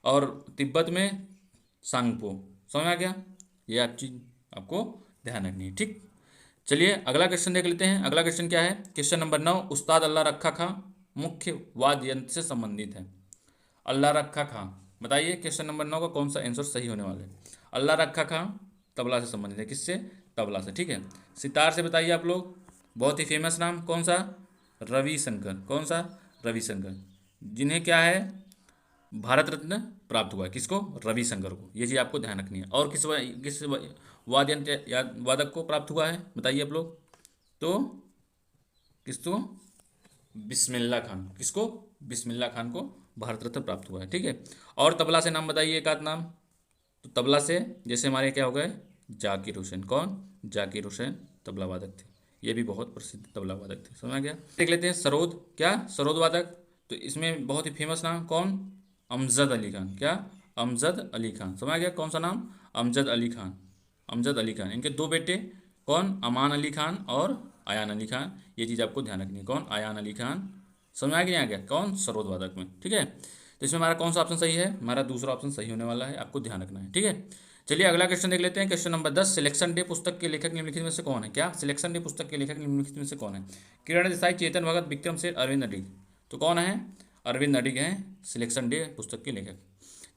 और तिब्बत में सांगपो, समझ में आ गया, ये आप चीज आपको ध्यान रखनी है, ठीक। चलिए अगला क्वेश्चन देख लेते हैं। अगला क्वेश्चन क्या है, क्वेश्चन नंबर 9, उस्ताद अल्लाह रखा खां मुख्य वाद्य यंत्र से संबंधित है। अल्लाह रखा खां, बताइए क्वेश्चन नंबर 9 का कौन सा आंसर सही होने वाला है। अल्लाह रखा खां तबला से संबंधित है, किससे, तबला से, ठीक है। सितार से बताइए आप लोग, बहुत ही फेमस नाम कौन सा, रविशंकर, कौन सा, रविशंकर, जिन्हें क्या है भारत रत्न प्राप्त हुआ है, किसको, रविशंकर को, ये चीज़ आपको ध्यान रखनी है। और किस वाद्य यंत्र या वादक को प्राप्त हुआ है, बताइए आप लोग, तो किसको, बिस्मिल्लाह खान, किसको, बिस्मिल्लाह खान को भारत रत्न प्राप्त हुआ है, ठीक है। और तबला से नाम बताइए एक आध नाम, तो तबला से जैसे हमारे क्या हो गए, जाकिर हुसैन, कौन, जाकिर हुसैन तबला वादक थे, ये भी बहुत प्रसिद्ध तबला वादक थे, समझ आ गया। देख लेते हैं सरोद, क्या, सरोद वादक, तो इसमें बहुत ही फेमस नाम कौन, अमजद अली खान, क्या, अमजद अली खान, समझ आ गया, कौन सा नाम, अमजद अली खान, अमजद अली खान। इनके दो बेटे कौन, अमान अली खान और आयान अली खान, ये चीज़ आपको ध्यान रखनी है, कौन, आयान अली खान, समझ में आ गया, कौन, सरोद वादक में, ठीक है। तो इसमें हमारा कौन सा ऑप्शन सही है, हमारा दूसरा ऑप्शन सही होने वाला है, आपको ध्यान रखना है, ठीक है। चलिए अगला क्वेश्चन देख लेते हैं। क्वेश्चन नंबर 10, सिलेक्शन डे पुस्तक के लेखक निम्नलिखित में से कौन है? क्या सिलेक्शन डे पुस्तक के लेखक निम्नलिखित में से कौन है? किरण देसाई, चेतन भगत, विक्रम सेठ, अरविंद अडिग। तो कौन है? अरविंद अडिग हैं सिलेक्शन डे पुस्तक के लेखक।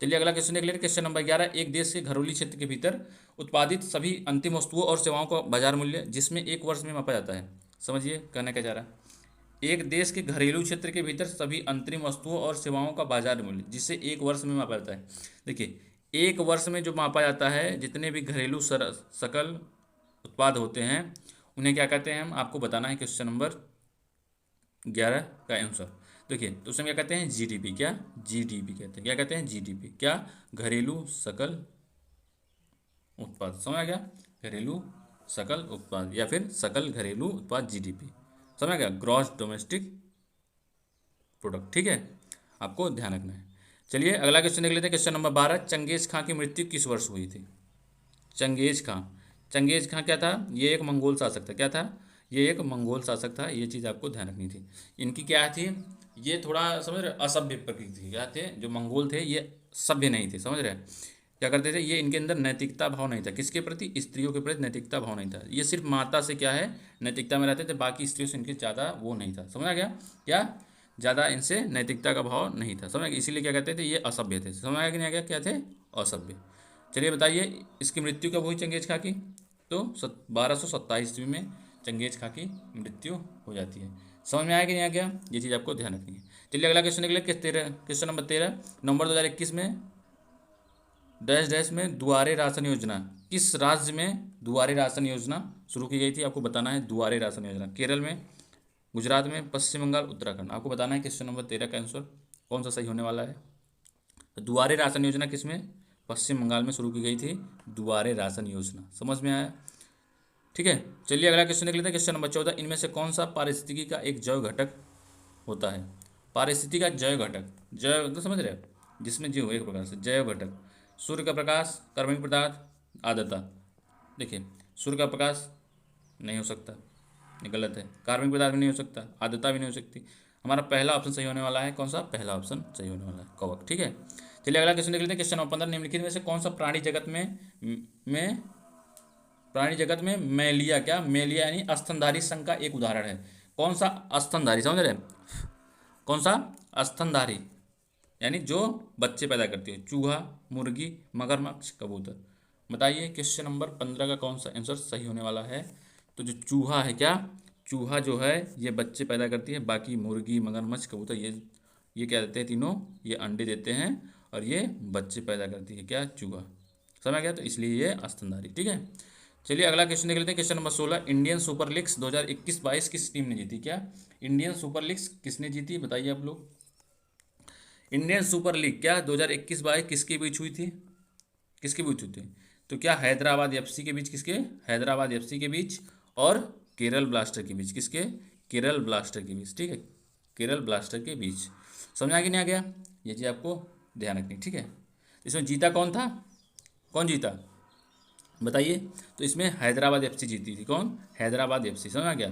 चलिए अगला क्वेश्चन देख लेते हैं। क्वेश्चन नंबर 11, एक देश के घरेलू क्षेत्र के भीतर उत्पादित सभी अंतिम वस्तुओं और सेवाओं का बाजार मूल्य जिसमें एक वर्ष में मापा जाता है। समझिए कहना क्या जा रहा है। एक देश के घरेलू क्षेत्र के भीतर सभी अंतरिम वस्तुओं और सेवाओं का बाजार मूल्य जिसे एक वर्ष में मापा जाता है। देखिए एक वर्ष में जो मापा जाता है, जितने भी घरेलू सकल उत्पाद होते हैं उन्हें क्या कहते हैं हम आपको बताना है। क्वेश्चन नंबर 11 का आंसर देखिए, तो उसमें क्या कहते हैं? जीडीपी। क्या? जीडीपी कहते हैं। क्या कहते हैं? जीडीपी। क्या? घरेलू सकल उत्पाद। समझ आ गया? घरेलू सकल उत्पाद या फिर सकल घरेलू उत्पाद, जीडीपी। समझ आ गया? Gross domestic product. ठीक है, आपको ध्यान रखना है। चलिए अगला क्वेश्चन देख लेते हैं। क्वेश्चन नंबर 12, चंगेज खां की मृत्यु किस वर्ष हुई थी? चंगेज खां। चंगेज खां क्या था? ये एक मंगोल शासक था। क्या था? ये एक मंगोल शासक था। ये चीज़ आपको ध्यान रखनी थी। इनकी क्या थी? ये थोड़ा समझ रहे, असभ्य प्रकृति थी। क्या थे? जो मंगोल थे ये सभ्य नहीं थे। समझ रहे? क्या करते थे ये? इनके अंदर नैतिकता भाव नहीं था। किसके प्रति? स्त्रियों के प्रति नैतिकता भाव नहीं था। ये सिर्फ माता से क्या है नैतिकता में रहते थे, बाकी स्त्रियों से इनके ज़्यादा वो नहीं था। समझ आ गया? क्या? ज़्यादा इनसे नैतिकता का भाव नहीं था। समझ आ गया? इसीलिए क्या कहते थे? ये असभ्य थे। समझ आ गया कि नहीं आ गया? क्या थे? असभ्य। चलिए बताइए इसकी मृत्यु कब हुई चंगेज खां की? तो 1227 ईस्वी में चंगेज खां की मृत्यु हो जाती है। समझ में आया कि नहीं आ गया? ये चीज़ आपको ध्यान रखनी है। चलिए अगला क्वेश्चन निकले क्वेश्चन नंबर 13, नवंबर 2021 में डैश डैश में दुआरे राशन योजना किस राज्य में दुआरे राशन योजना शुरू की गई थी? आपको बताना है दुआरे राशन योजना। केरल में, गुजरात में, पश्चिम बंगाल, उत्तराखंड। आपको बताना है क्वेश्चन नंबर 13 का आंसर कौन सा सही होने वाला है। तो दुआरे राशन योजना किस में? पश्चिम बंगाल में शुरू की गई थी दुआरे राशन योजना। समझ में आया? ठीक है, चलिए अगला क्वेश्चन देख लेते हैं। क्वेश्चन नंबर 14, इनमें से कौन सा पारिस्थितिकी का एक जैव घटक होता है? पारिस्थितिकी का जैव घटक, जैव तो समझ रहे हैं, जिसमें जीव एक प्रकार से जैव घटक। सूर्य का प्रकाश, कार्बनिक पदार्थ, आर्द्रता। देखिए सूर्य का प्रकाश नहीं हो सकता, ये गलत है। कार्बनिक पदार्थ भी नहीं हो सकता, आर्द्रता भी नहीं हो सकती। हमारा पहला ऑप्शन सही होने वाला है। कौन सा? पहला ऑप्शन सही होने वाला है, कवक। ठीक है, चलिए अगला क्वेश्चन देख लेते हैं। क्वेश्चन नंबर 15, निम्नलिखित में से कौन सा प्राणी जगत में मेलिया, क्या मेलिया यानी स्तनधारी संघ का एक उदाहरण है? कौन सा स्तनधारी? समझ रहे हैं? कौन सा? स्तनधारी यानी जो बच्चे पैदा करती है। चूहा, मुर्गी, मगरमच्छ, कबूतर। बताइए क्वेश्चन नंबर 15 का कौन सा आंसर सही होने वाला है? तो जो चूहा है, क्या चूहा जो है ये बच्चे पैदा करती है, बाकी मुर्गी, मगरमच्छ, कबूतर ये क्या देते हैं? तीनों ये अंडे देते हैं और ये बच्चे पैदा करती है। क्या? चूहा। समझ गया? तो इसलिए ये स्तनधारी। ठीक है, चलिए अगला क्वेश्चन देख लेते हैं। Question number 16, Indian super leagues 2021-22 किस टीम ने जीती? क्या इंडियन सुपर लीग्स किसने जीती? बताइए आप लोग। इंडियन सुपर लीग क्या 2021-22 किसके बीच हुई थी? किसके बीच हुई थी? तो क्या हैदराबाद एफसी के बीच, किसके? हैदराबाद एफसी के बीच और केरल ब्लास्टर के बीच। किसके? केरल ब्लास्टर के बीच। ठीक है, केरल ब्लास्टर के बीच। समझ आ गया नहीं आ गया? ये चीज़ आपको ध्यान रखनी। ठीक है, इसमें जीता कौन था? कौन जीता बताइए? तो इसमें हैदराबाद एफसी जीती थी। कौन? हैदराबाद एफसी। समझ आ गया?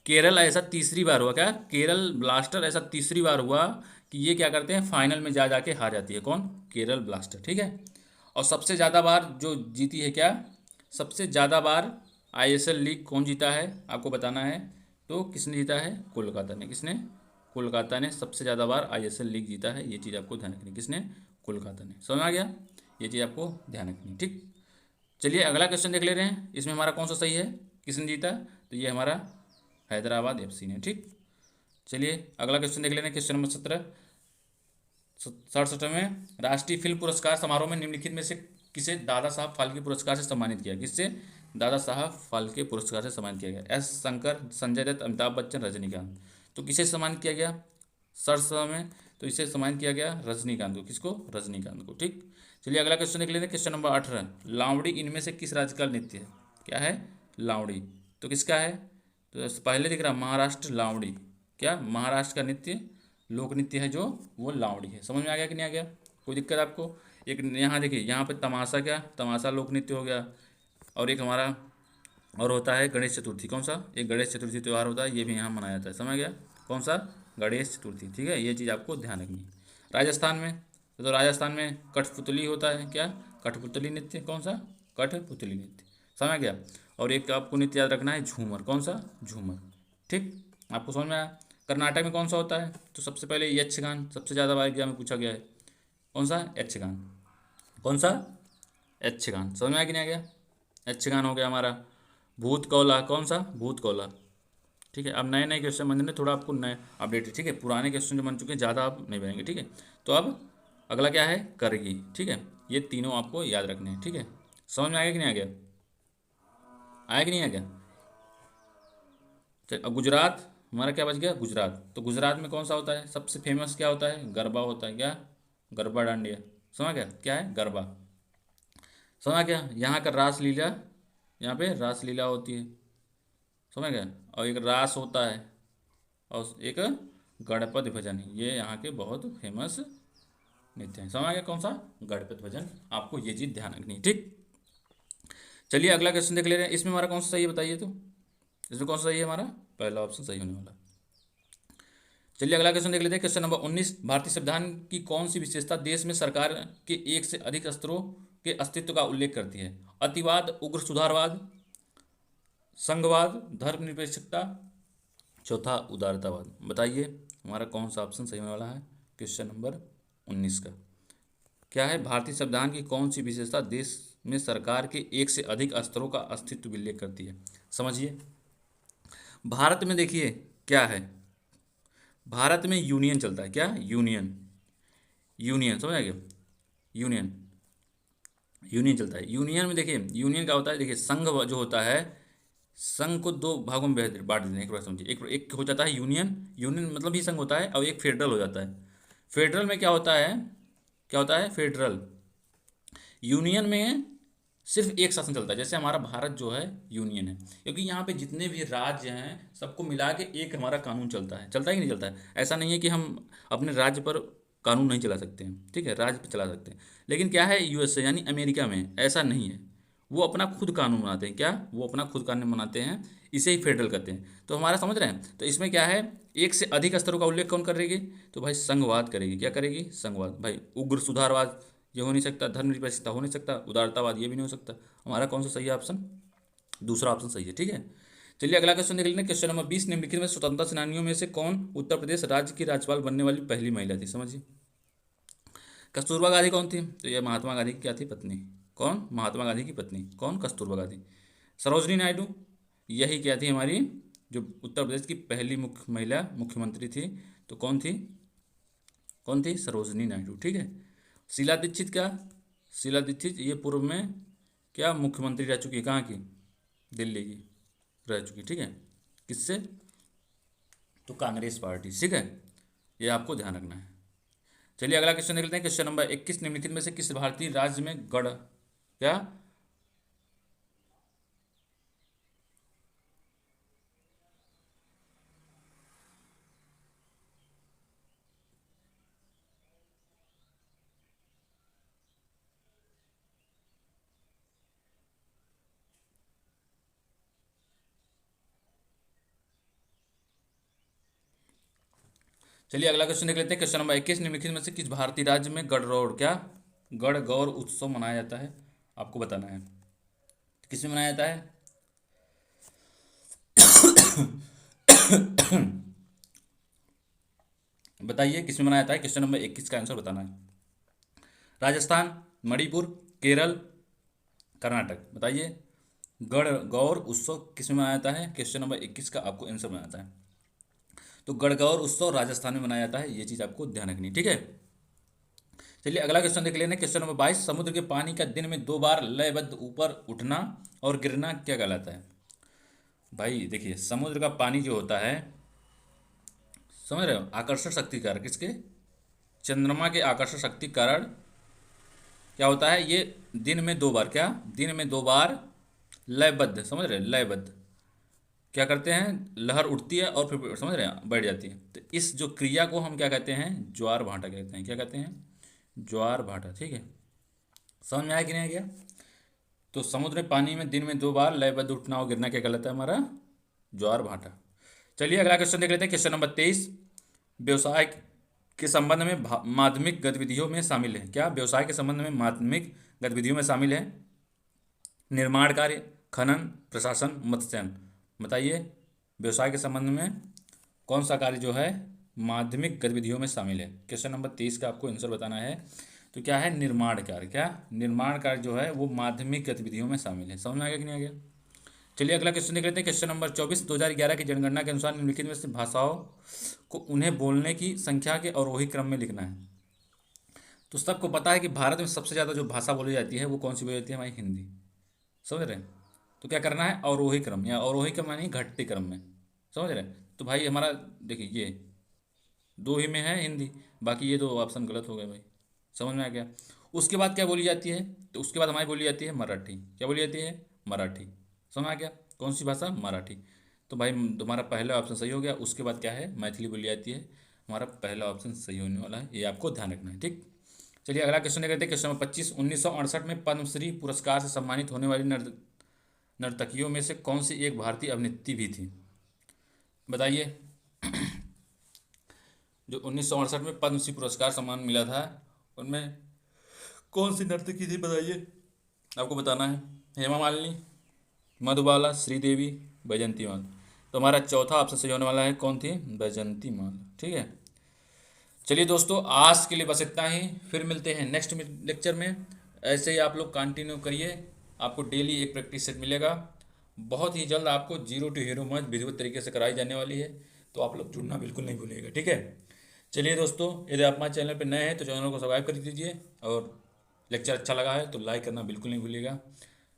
केरल ऐसा तीसरी बार हुआ, क्या केरल ब्लास्टर ऐसा तीसरी बार हुआ कि ये क्या करते हैं फाइनल में जा जाके हार जाती है। कौन? केरल ब्लास्टर। ठीक है, और सबसे ज़्यादा बार जो जीती है, क्या सबसे ज़्यादा बार आईएसएल लीग कौन जीता है? आपको बताना है। तो किसने जीता है? कोलकाता ने। किसने? कोलकाता ने सबसे ज़्यादा बार आईएसएल लीग जीता है। ये चीज़ आपको ध्यान रखनी। किसने? कोलकाता ने। समझ आ गया? ये चीज़ आपको ध्यान रखनी। ठीक, चलिए अगला क्वेश्चन देख ले रहे हैं। इसमें हमारा कौन सा सही है? किसने जीता? तो ये हमारा हैदराबाद एफसी ने। ठीक, चलिए अगला क्वेश्चन देख ले रहे हैं। क्वेश्चन नंबर 17, 67 में राष्ट्रीय फिल्म पुरस्कार समारोह में निम्नलिखित में से किसे दादा साहब फाल्के पुरस्कार से सम्मानित किया? किससे? दादा साहब फाल्के पुरस्कार से सम्मानित किया गया। एस शंकर, संजय दत्त, अमिताभ बच्चन, रजनीकांत। तो किसे सम्मानित किया गया 67 में? तो इसे सम्मानित किया गया रजनीकांत को। किसको? रजनीकांत को। ठीक, चलिए अगला क्वेश्चन देख लेते हैं। क्वेश्चन नंबर 18, लावड़ी इनमें से किस राज्य का नृत्य है? क्या है? लावड़ी। तो किसका है? तो पहले दिख रहा महाराष्ट्र लावड़ी। क्या? महाराष्ट्र का नृत्य, लोक नृत्य है जो वो लावड़ी है। समझ में आ गया कि नहीं आ गया? कोई दिक्कत आपको? एक यहाँ देखिए, यहाँ पे तमाशा, क्या तमाशा लोक नृत्य हो गया। और एक हमारा और होता है गणेश चतुर्थी। कौन सा? एक गणेश चतुर्थी त्यौहार होता है, ये भी यहाँ मनाया जाता है। समझ गया? कौन सा? गणेश चतुर्थी। ठीक है, ये चीज़ आपको ध्यान रखनी है। राजस्थान में, तो राजस्थान में कठपुतली होता है। क्या? कठपुतली नृत्य, कौन सा? कठपुतली नृत्य, समझ आ गया। और एक आपको नृत्य याद रखना है, झूमर, कौन सा? झूमर, ठीक, आपको समझ में आया। कर्नाटक में कौन सा होता है? तो सबसे पहले यक्षगान, सबसे ज़्यादा बार एग्जाम में पूछा गया है, कौन सा? यक्षगान, कौन सा? यक्षगान, समझ में आया कि नहीं आ गया? यक्षगान हो गया हमारा। भूत कौला, कौन सा? भूत कौला, ठीक है। अब नए नए क्वेश्चन बन रहे, थोड़ा आपको नए अपडेट, ठीक है, पुराने क्वेश्चन जो बन चुके हैं ज़्यादा आप नहीं बनेंगे, ठीक है। तो अब अगला क्या है? करगी, ठीक है। ये तीनों आपको याद रखने हैं, ठीक है। समझ में आ गया कि नहीं आ गया? आया कि नहीं आ गया? चल, अब गुजरात हमारा क्या बच गया? गुजरात। तो गुजरात में कौन सा होता है? सबसे फेमस क्या होता है? गरबा होता है, क्या? गरबा डांडिया, समझ गया क्या है? गरबा, समझ गया। यहाँ का रासलीला, यहाँ पे रासलीला होती है, समझ गया। और एक रास होता है, और एक गणपति भजन, ये यहाँ के बहुत फेमस नृत्य हैं, समझ गया कौन सा? गणपति भजन, आपको ये चीज़ ध्यान रखनी है, ठीक। चलिए अगला क्वेश्चन देख ले रहे हैं, इसमें हमारा कौन सा सही है बताइए तो, इसमें कौन सा सही है? हमारा पहला ऑप्शन सही होने वाला। चलिए अगला क्वेश्चन देख लेते हैं, क्वेश्चन नंबर 19, भारतीय संविधान की कौन सी विशेषता देश में सरकार के एक से अधिक स्तरों के अस्तित्व का उल्लेख करती है? अतिवाद, उग्र सुधारवाद, संघवाद, धर्मनिरपेक्षता, चौथा उदारतावाद। बताइए हमारा कौन सा ऑप्शन सही होने वाला है क्वेश्चन नंबर 19 का? क्या है? भारतीय संविधान की कौन सी विशेषता देश में सरकार के एक से अधिक स्तरों का अस्तित्व उल्लेख करती है? समझिए, भारत में देखिए क्या है, भारत में यूनियन चलता है, क्या? यूनियन, यूनियन, समझ आ गया? यूनियन, यूनियन चलता है। यूनियन में देखिए, यूनियन क्या होता है? देखिए संघ जो होता है, संघ को दो भागों में बांट देते हैं, एक बार समझिए। एक हो जाता है यूनियन, यूनियन मतलब ही संघ होता है, और एक फेडरल हो जाता है। फेडरल में क्या होता है? क्या होता है? फेडरल। यूनियन में सिर्फ एक शासन चलता है, जैसे हमारा भारत जो है यूनियन है, क्योंकि यहाँ पे जितने भी राज्य हैं सबको मिला के एक हमारा कानून चलता है। चलता है कि नहीं चलता है? ऐसा नहीं है कि हम अपने राज्य पर कानून नहीं चला सकते हैं, ठीक है, राज्य पर चला सकते हैं। लेकिन क्या है, यूएसए यानी अमेरिका में ऐसा नहीं है, वो अपना खुद कानून बनाते हैं, क्या? वो अपना खुद कानून बनाते हैं, इसे ही फेडरल कहते हैं। तो हमारा समझ रहे हैं? तो इसमें क्या है, एक से अधिक स्तरों का उल्लेख कौन करेगी? तो भाई संघवाद करेगी, क्या करेगी? संघवाद। भाई उग्र सुधारवाद ये हो नहीं सकता, धर्मनिरपेक्षता हो नहीं सकता, उदारतावाद ये भी नहीं हो सकता। हमारा कौन सा सही है ऑप्शन? दूसरा ऑप्शन सही है, ठीक है। चलिए अगला क्वेश्चन देख लेते हैं, क्वेश्चन नंबर 20, निम्नलिखित में स्वतंत्रता सेनानियों में से कौन उत्तर प्रदेश राज्य की राज्यपाल बनने वाली पहली महिला थी? समझिए, कस्तूरबा गांधी कौन थी? तो ये महात्मा गांधी की क्या थी? पत्नी। कौन? महात्मा गांधी की पत्नी, कौन? कस्तूरबा गांधी। सरोजनी नायडू, यही क्या थी हमारी, जो उत्तर प्रदेश की पहली महिला मुख्यमंत्री थी, तो कौन थी? कौन थी? सरोजनी नायडू, ठीक है। शीला दीक्षित, क्या? शीला दीक्षित ये पूर्व में क्या मुख्यमंत्री रह चुकी है, कहाँ की? दिल्ली की रह चुकी, ठीक है। किससे? तो कांग्रेस पार्टी, ठीक है, ये आपको ध्यान रखना है। चलिए अगला क्वेश्चन देख लेते हैं, क्वेश्चन नंबर 21, निम्नलिखित में से किस भारतीय राज्य में गढ़, क्या? चलिए अगला क्वेश्चन देख लेते हैं, क्वेश्चन नंबर 21, निम्नलिखित में से किस भारतीय राज्य में गणगौर, क्या? गणगौर उत्सव मनाया जाता है? आपको बताना है किस में मनाया जाता है। बताइए किस में मनाया जाता है, क्वेश्चन नंबर 21 का आंसर बताना है। राजस्थान, मणिपुर, केरल, कर्नाटक। बताइए गणगौर उत्सव किस में मनाया जाता है, क्वेश्चन नंबर 21 का आपको आंसर बनाना जाता है। तो गणगौर उत्सव राजस्थान में मनाया जाता है, ये चीज़ आपको ध्यान रखनी है, ठीक है। चलिए अगला क्वेश्चन देख लेना, क्वेश्चन नंबर 22, समुद्र के पानी का दिन में 2 बार लयबद्ध ऊपर उठना और गिरना क्या कहलाता है? भाई देखिए समुद्र का पानी जो होता है, समझ रहे हो, आकर्षण शक्ति के कारण, किसके? चंद्रमा के आकर्षण शक्ति के कारण क्या होता है, ये दिन में 2 बार, क्या? दिन में 2 बार लयबद्ध, समझ रहे हैं, लयबद्ध क्या करते हैं, लहर उठती है और फिर समझ रहे हैं बैठ जाती है। तो इस जो क्रिया को हम क्या कहते हैं, ज्वार भाटा कहते हैं। क्या कहते हैं? ज्वार भाटा, ठीक है। समझ में आया कि नहीं आ गया? तो समुद्र में पानी में दिन में 2 बार लयबद्ध उठना और गिरना क्या कहलाता है, हमारा ज्वार भाटा। चलिए अगला क्वेश्चन देख लेते हैं, क्वेश्चन नंबर 23, व्यवसाय के संबंध में माध्यमिक गतिविधियों में शामिल है? क्या व्यवसाय के संबंध में माध्यमिक गतिविधियों में शामिल है? निर्माण कार्य, खनन, प्रशासन, मत्स्यन। बताइए व्यवसाय के संबंध में कौन सा कार्य जो है माध्यमिक गतिविधियों में शामिल है? क्वेश्चन नंबर 30 का आपको आंसर बताना है। तो क्या है? निर्माण कार्य। क्या? निर्माण कार्य जो है वो माध्यमिक गतिविधियों में शामिल है। समझ में आ गया कि नहीं आ गया? चलिए अगला क्वेश्चन देख लेते हैं। क्वेश्चन नंबर 24, 2011 की जनगणना के अनुसार निम्नलिखित में से भाषाओं को उन्हें बोलने की संख्या के अवरोही क्रम में लिखना है। तो सबको पता है कि भारत में सबसे ज़्यादा जो भाषा बोली जाती है वो कौन सी बोली जाती है? हमारी हिंदी। समझ रहे हैं? तो क्या करना है? अवरोही क्रम, या अवरोही क्रम यानी घटते क्रम में। समझ रहे हैं? तो भाई हमारा देखिए ये दो ही में है हिंदी, बाकी ये दो ऑप्शन गलत हो गए भाई। समझ में आ गया? उसके बाद क्या बोली जाती है? तो उसके बाद हमारी बोली जाती है मराठी। क्या बोली जाती है? मराठी। समझ में आ गया? कौन सी भाषा? मराठी। तो भाई तुम्हारा पहला ऑप्शन सही हो गया। उसके बाद क्या है? मैथिली बोली जाती है। हमारा पहला ऑप्शन सही होने वाला है, ये आपको ध्यान रखना है। ठीक, चलिए अगला क्वेश्चन देखते हैं। क्वेश्चन नंबर 25, 1968 में पद्मश्री पुरस्कार से सम्मानित होने वाली नर्तकियों में से कौन सी एक भारतीय अभिनेत्री भी थी? बताइए। जो 1968 में पद्मश्री पुरस्कार सम्मान मिला था उनमें कौन सी नर्तकी थी? बताइए, आपको बताना है। हेमा मालिनी, मधुबाला, श्रीदेवी, बैजंती माला। तो हमारा चौथा ऑप्शन सही होने वाला है। कौन थी? बैजंती माला। ठीक है, चलिए दोस्तों आज के लिए बस इतना ही। फिर मिलते हैं नेक्स्ट लेक्चर में। ऐसे ही आप लोग कंटिन्यू करिए, आपको डेली एक प्रैक्टिस सेट मिलेगा। बहुत ही जल्द आपको जीरो टू हीरो मैथ विधिवत तरीके से कराई जाने वाली है, तो आप लोग जुड़ना बिल्कुल नहीं भूलिएगा। ठीक है, चलिए दोस्तों, यदि आप हमारे चैनल पर नए हैं तो चैनल को सब्सक्राइब कर दीजिए, और लेक्चर अच्छा लगा है तो लाइक करना बिल्कुल नहीं भूलिएगा।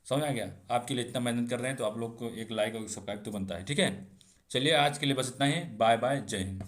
समझ आ गया? आपके लिए इतना मेहनत कर रहे हैं तो आप लोग को एक लाइक और सब्सक्राइब तो बनता है। ठीक है, चलिए आज के लिए बस इतना ही। बाय बाय, जय हिंद।